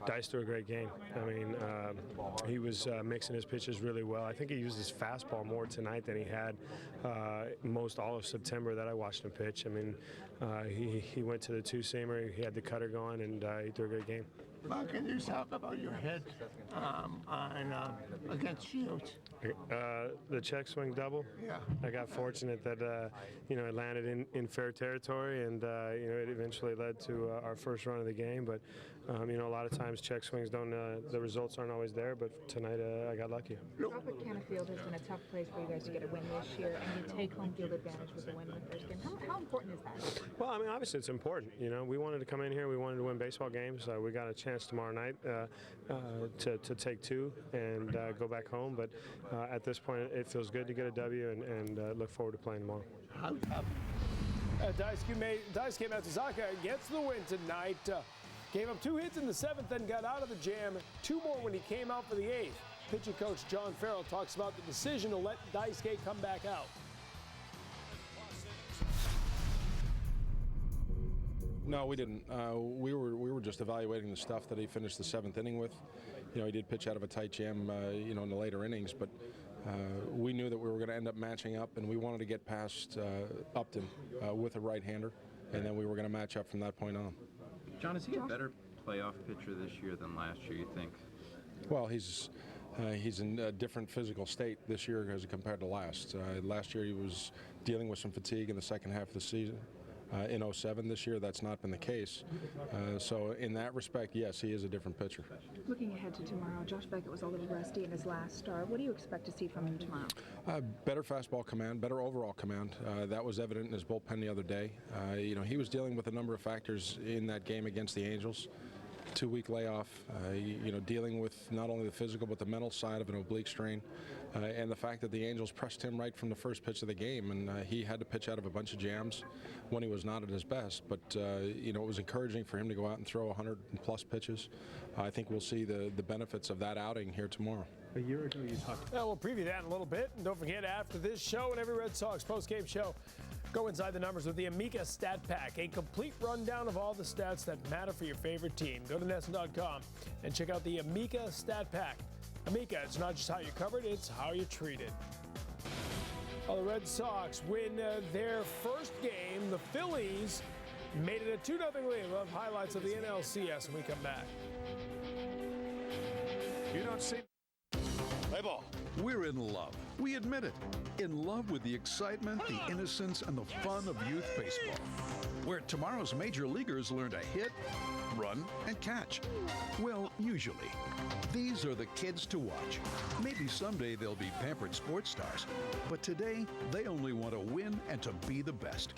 Speaker 8: Dice threw a great game. I mean, he was mixing his pitches really well. I think he used his fastball more tonight than he had most all of September that I watched him pitch. I mean, he went to the 2-seamer, he had the cutter going, and he threw a great game.
Speaker 31: Mark, can you talk about your hit against Shields?
Speaker 8: The check swing double.
Speaker 31: Yeah.
Speaker 8: I got fortunate that you know, it landed in fair territory, and you know, it eventually led to our first run of the game. But you know, a lot of times check swings don't, the results aren't always there. But tonight I got lucky.
Speaker 1: Tropicana Field has been a tough place for you guys to get a win this year, and you take home field advantage with the win in the first game. How important is that?
Speaker 8: Well, I mean, obviously it's important. You know, we wanted to come in here, we wanted to win baseball games. We got a chance tomorrow night to take 2 and go back home. But at this point, it feels good to get a W and look forward to playing tomorrow.
Speaker 6: Daisuke Matsuzaka gets the win tonight. Gave up 2 hits in the 7th, then got out of the jam. 2 more when he came out for the 8th. Pitching coach John Farrell talks about the decision to let Daisuke come back out.
Speaker 11: No, we didn't. We were just evaluating the stuff that he finished the 7th inning with. You know, he did pitch out of a tight jam, you know, in the later innings, but we knew that we were going to end up matching up, and we wanted to get past Upton with a right-hander, and then we were going to match up from that point on.
Speaker 9: John, is he a better playoff pitcher this year than last year, you think?
Speaker 11: Well, he's in a different physical state this year as compared to last. Last year he was dealing with some fatigue in the second half of the season. In 07 this year, that's not been the case. So in that respect, yes, he is a different pitcher.
Speaker 1: Looking ahead to tomorrow, Josh Beckett was a little rusty in his last start. What do you expect to see from him tomorrow?
Speaker 11: Better fastball command, better overall command. That was evident in his bullpen the other day. You know, he was dealing with a number of factors in that game against the Angels. 2-week layoff, you know, dealing with not only the physical but the mental side of an oblique strain, and the fact that the Angels pressed him right from the first pitch of the game, and he had to pitch out of a bunch of jams when he was not at his best. But you know, it was encouraging for him to go out and throw 100+ pitches. I think we'll see the benefits of that outing here tomorrow.
Speaker 8: A year ago, you talked.
Speaker 6: Yeah, we'll preview that in a little bit, and don't forget after this show and every Red Sox post-game show. Go inside the numbers with the Amica Stat Pack, a complete rundown of all the stats that matter for your favorite team. Go to NESN.com and check out the Amica Stat Pack. Amica, it's not just how you're covered, it's how you're treated. Well, the Red Sox win their first game. The Phillies made it a 2-0 lead. We'll have highlights of the NLCS when we come back.
Speaker 31: You don't see. Play ball. We're in love. We admit it. In love with the excitement, the innocence, and the fun of youth baseball. Where tomorrow's major leaguers learn to hit, run, and catch. Well, usually. These are the kids to watch. Maybe someday they'll be pampered sports stars. But today, they only want to win and to be the best.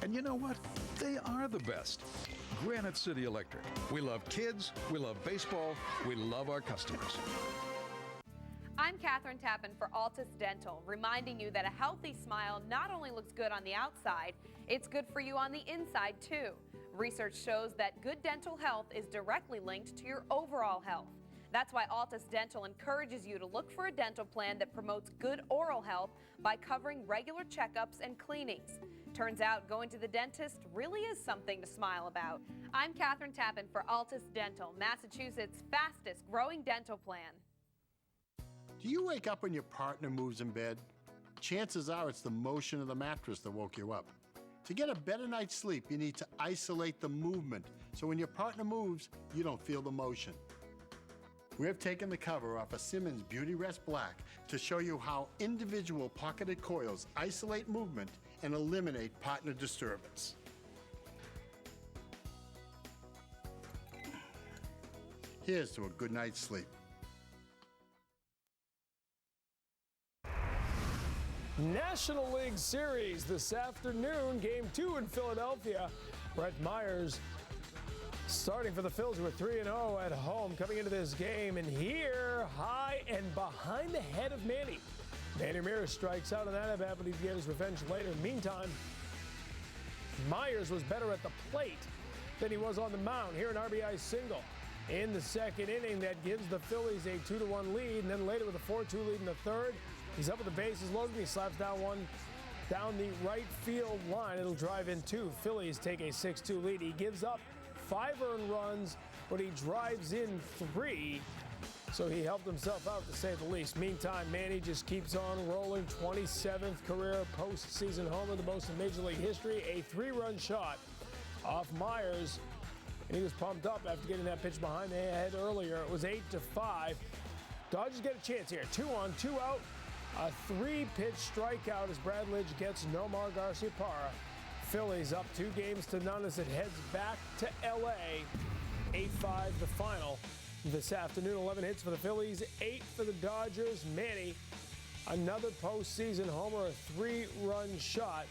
Speaker 31: And you know what? They are the best. Granite City Electric. We love kids, we love baseball, we love our customers.
Speaker 10: I'm Catherine Tappan for Altus Dental, reminding you that a healthy smile not only looks good on the outside, it's good for you on the inside too. Research shows that good dental health is directly linked to your overall health. That's why Altus Dental encourages you to look for a dental plan that promotes good oral health by covering regular checkups and cleanings. Turns out going to the dentist really is something to smile about. I'm Catherine Tappan for Altus Dental, Massachusetts' fastest growing dental plan.
Speaker 18: Do you wake up when your partner moves in bed? Chances are it's the motion of the mattress that woke you up. To get a better night's sleep, you need to isolate the movement, so when your partner moves, you don't feel the motion. We have taken the cover off a Simmons Beauty Rest Black to show you how individual pocketed coils isolate movement and eliminate partner disturbance. Here's to a good night's sleep.
Speaker 6: National League Series this afternoon, Game 2 in Philadelphia. Brett Myers starting for the Phils, who are 3-0 at home, coming into this game, and here, high and behind the head of Manny. Manny Ramirez strikes out on that at bat, but he'd get his revenge later. Meantime, Myers was better at the plate than he was on the mound. Here an RBI single in the second inning that gives the Phillies a 2-1 lead, and then later with a 4-2 lead in the third. He's up with the bases loaded. He slaps down one down the right field line. It'll drive in two. Phillies take a 6-2 lead. He gives up 5 earned runs, but he drives in 3. So he helped himself out, to say the least. Meantime, Manny just keeps on rolling. 27th career postseason homer, the most in Major League history. A 3-run shot off Myers, and he was pumped up after getting that pitch behind the head earlier. It was 8-5. Dodgers get a chance here. 2 on, 2 out. A 3-pitch strikeout as Brad Lidge gets Nomar Garciaparra. Phillies up 2-0 as it heads back to L.A. 8-5 the final this afternoon. 11 hits for the Phillies, 8 for the Dodgers. Manny, another postseason homer, a 3-run shot.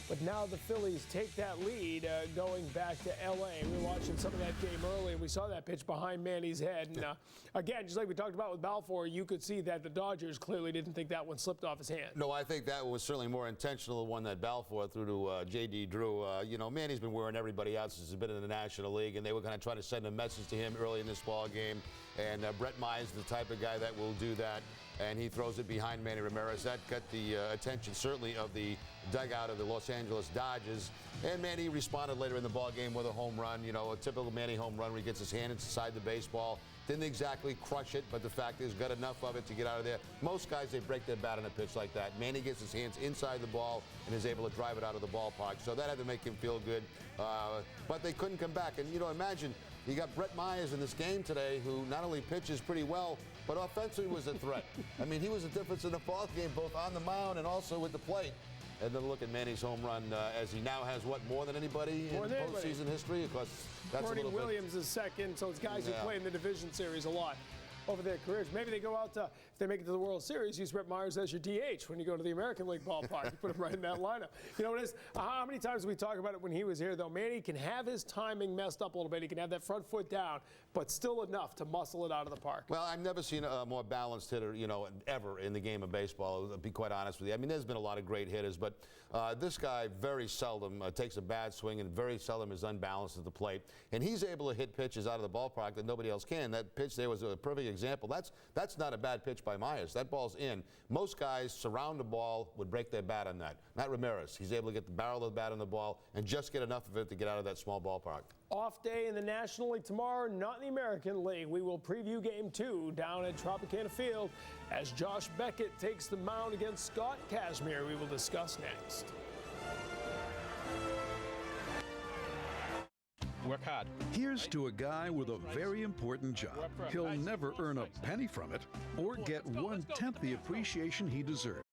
Speaker 6: But now the Phillies take that lead going back to L.A. We were watching some of that game early, and we saw that pitch behind Manny's head. And again, just like we talked about with Balfour, you could see that the Dodgers clearly didn't think that one slipped off his hand.
Speaker 5: No, I think that was certainly more intentional, the one that Balfour threw to J.D. Drew. You know, Manny's been wearing everybody out since he's been in the National League, and they were going to try to send a message to him early in this ball game. And Brett Myers is the type of guy that will do that, and he throws it behind Manny Ramirez. That got the attention, certainly, of the dugout of the Los Angeles Dodgers. And Manny responded later in the ball game with a home run. You know, a typical Manny home run where he gets his hand inside the baseball. Didn't exactly crush it, but the fact is, got enough of it to get out of there. Most guys, they break their bat on a pitch like that. Manny gets his hands inside the ball and is able to drive it out of the ballpark. So that had to make him feel good. But they couldn't come back. And, you know, imagine you got Brett Myers in this game today, who not only pitches pretty well, but offensively was a threat. I mean, he was a difference in the ball game, both on the mound and also with the plate. And then look at Manny's home run as he now has, what, more than anybody in postseason history? Of course, that's
Speaker 6: Bernie
Speaker 5: a little
Speaker 6: Williams is second, so it's guys who play in the division series a lot over their careers. Maybe they go out to, if they make it to the World Series, use Brett Myers as your DH when you go to the American League ballpark. You put him right in that lineup. You know what it is? How many times did we talk about it when he was here, though? Manny can have his timing messed up a little bit. He can have that front foot down, but still enough to muscle it out of the park.
Speaker 5: Well, I've never seen a more balanced hitter, you know, ever in the game of baseball, to be quite honest with you. I mean, there's been a lot of great hitters, but this guy very seldom takes a bad swing and very seldom is unbalanced at the plate. And he's able to hit pitches out of the ballpark that nobody else can. That pitch there was a perfect example. That's not a bad pitch by Myers. That ball's in. Most guys surround the ball, would break their bat on that. Not Ramirez. He's able to get the barrel of the bat on the ball and just get enough of it to get out of that small ballpark.
Speaker 6: Off day in the National League tomorrow, not in the American League. We will preview Game 2 down at Tropicana Field as Josh Beckett takes the mound against Scott Kazmir. We will discuss next.
Speaker 28: Work hard.
Speaker 31: Here's to a guy with a very important job. He'll never earn a penny from it or get 1/10 the appreciation he deserves.